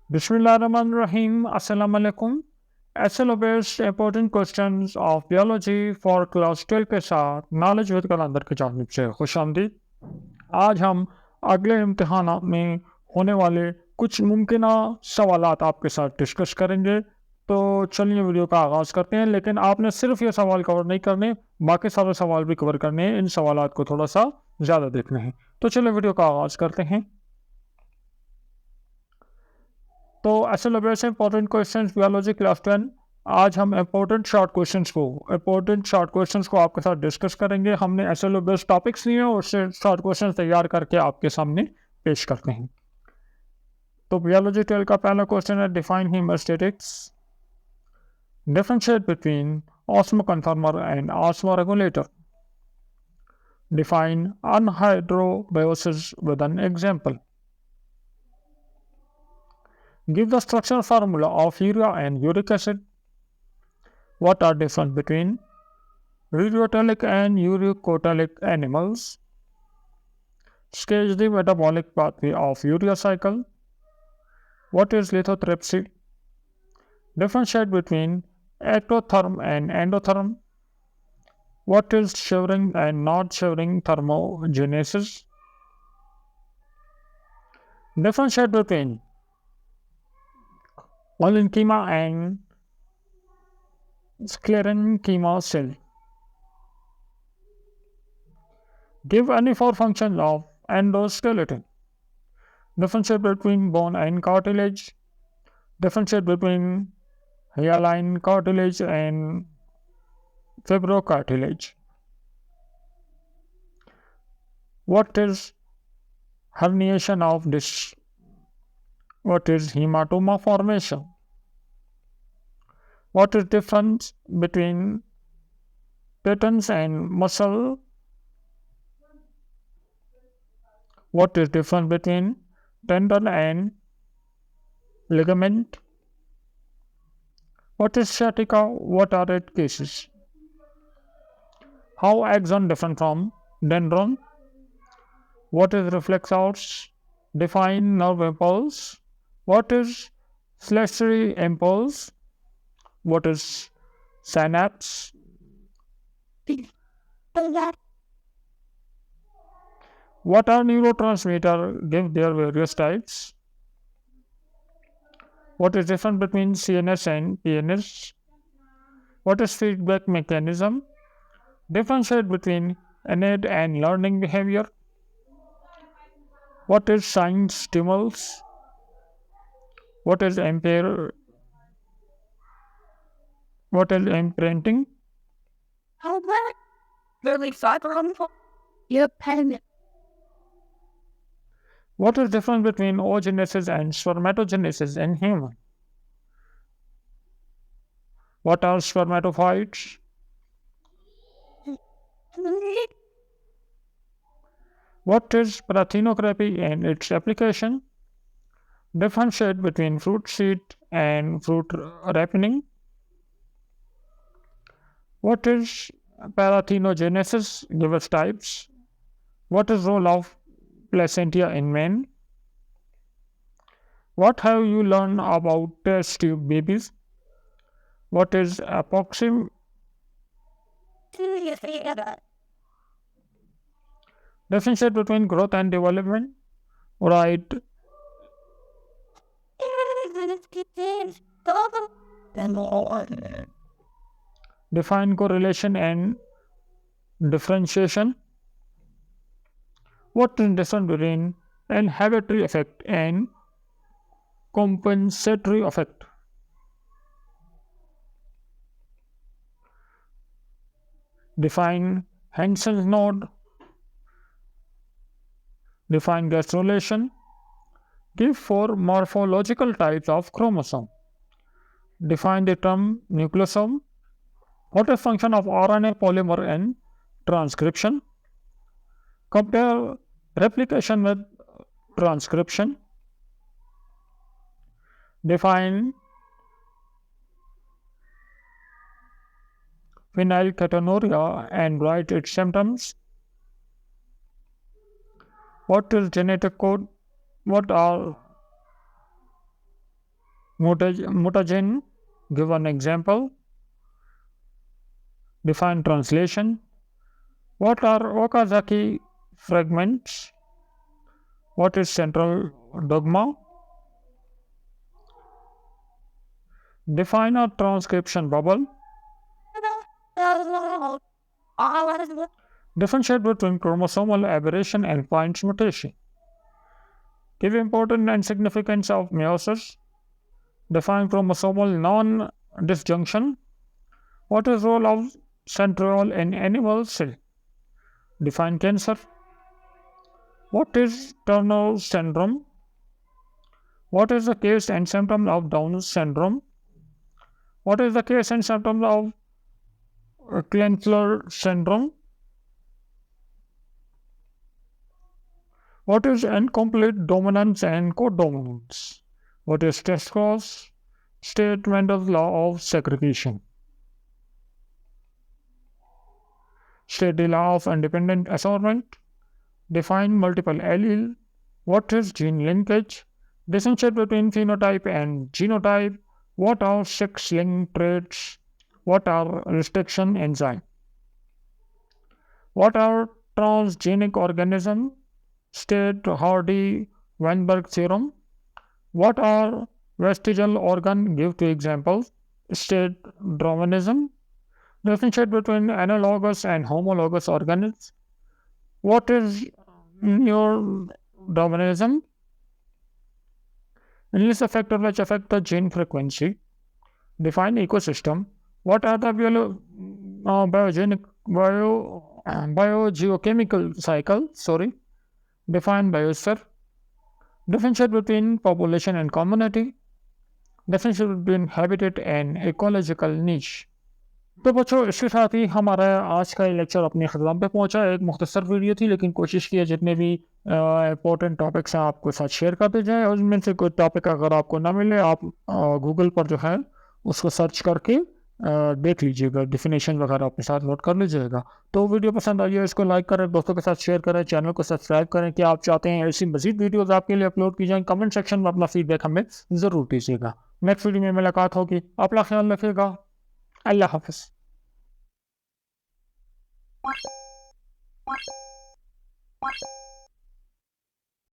Bismillahirrahmanirrahim. Assalamu alaikum. SLOBS important questions of biology for class 12 के साथ knowledge with कलंदर की जानिब से खुशामदीद। आज हम अगले इम्तिहान में होने वाले कुछ मुमकिन सवालात आपके साथ डिस्कस करेंगे। तो चलिए वीडियो का आगाज़ करते हैं, लेकिन आपने सिर्फ ये सवाल कवर नहीं करने, बाकी सारे सवाल भी कवर करने हैं। इन सवालात को थोड़ा सा ज़्यादा देखना है। तो चलिए वीडियो का आगाज़ करते हैं। तो ऐसे लगे से इंपॉर्टेंट क्वेश्चंस बियोलॉजी क्लास 10। आज हम इंपॉर्टेंट शॉर्ट क्वेश्चंस को आपके साथ डिस्कस करेंगे। हमने ऐसे बेस्ट टॉपिक्स लिए हैं, उससे शॉर्ट क्वेश्चंस तैयार करके आपके सामने पेश करते हैं। तो बियोलॉजी 12 का पहला क्वेश्चन है, define homeostatics. Differentiate between osmoconformer and osmoregulator. Define anhydrobiosis with an example. Give the structural formula of urea and uric acid. What are different between ureotelic and uricotelic animals? Sketch the metabolic pathway of urea cycle. What is lithotripsy? Differentiate between ectotherm and endotherm. What is shivering and not shivering thermogenesis? Differentiate between parenchyma and sclerenchyma cell. Give any four functions of endoskeleton. Differentiate between bone and cartilage. Differentiate between hyaline cartilage and fibrocartilage. What is herniation of disc? What is hematoma formation? What is difference between tendons and muscle? What is difference between tendon and ligament? What is sciatica? What are its cases? How axon different from dendron? What is reflex arch? Define nerve impulse. What is sensory impulse? What is synapse? What are neurotransmitter? Give their various types. What is different between CNS and PNS? What is feedback mechanism? Differentiate between innate and learning behavior. What is sign stimulus? What is What is imprinting? What is difference between oogenesis and spermatogenesis in human? What are spermatophytes? What is parthenography and its application? Differentiate between fruit seed and fruit ripening. What is parthenogenesis? Give us types. What is role of placenta in men? What have you learned about test tube babies? What is epoxy? Differentiate between growth and development. Right. Define correlation and differentiation. What is the difference between inhibitory effect and compensatory effect? Define Hansen's node. Define gastrulation. Give four morphological types of chromosome. Define the term nucleosome. What is function of RNA polymer in transcription? Compare replication with transcription. Define phenylketonuria and write its symptoms. What is genetic code? What are Mutagen, give an example. Define translation. What are Okazaki fragments? What is central dogma? Define a transcription bubble. Differentiate between chromosomal aberration and point mutation. Give importance and significance of meiosis. Define chromosomal non-disjunction. What is role of centriole in animal cell? Define cancer. What is Turner syndrome? What is the case and symptom of Down syndrome? What is the case and symptom of Klinefelter syndrome? What is incomplete dominance and codominance? What is Tesco's statement of law of segregation? State the law of independent assortment. Define multiple allele. What is gene linkage? Differentiate between phenotype and genotype. What are sex-linked traits? What are restriction enzyme? What are transgenic organisms? State Hardy-Weinberg theorem. What are vestigial organ? Give two examples. State Darwinism. Differentiate between analogous and homologous organisms. What is Darwinism? List the factors which affect the gene frequency. Define ecosystem. What are the biogeochemical cycle? Define biosphere. Differentiate between population and community. Differentiate between habitat and ecological niche. तो बच्चों इसके साथ ही हमारा आज का lecture अपने ख़त्म पे पहुंचा। एक मुख्तसर वीडियो थी, लेकिन कोशिश की है जितने भी इंपॉर्टेंट टॉपिक्स हैं आपको साथ शेयर करते जाएँ, और उनमें से कोई टॉपिक अगर आपको ना मिले आप गूगल पर जो है उसको सर्च करके देख लीजिएगा, डिफिनेशन वगैरह अपने साथ नोट कर लीजिएगा। तो वीडियो पसंद आई है इसको लाइक करें, दोस्तों के साथ शेयर करें, चैनल को सब्सक्राइब करें। कि आप चाहते हैं ऐसी मजीद वीडियोज़ आपके लिए अपलोड की जाएँ, कमेंट सेक्शन में अपना फीडबैक हमें ज़रूर दीजिएगा। नेक्स्ट वीडियो में मुलाकात होगी, अपना ख्याल रखिएगा। अल्लाह हाफ़िज़।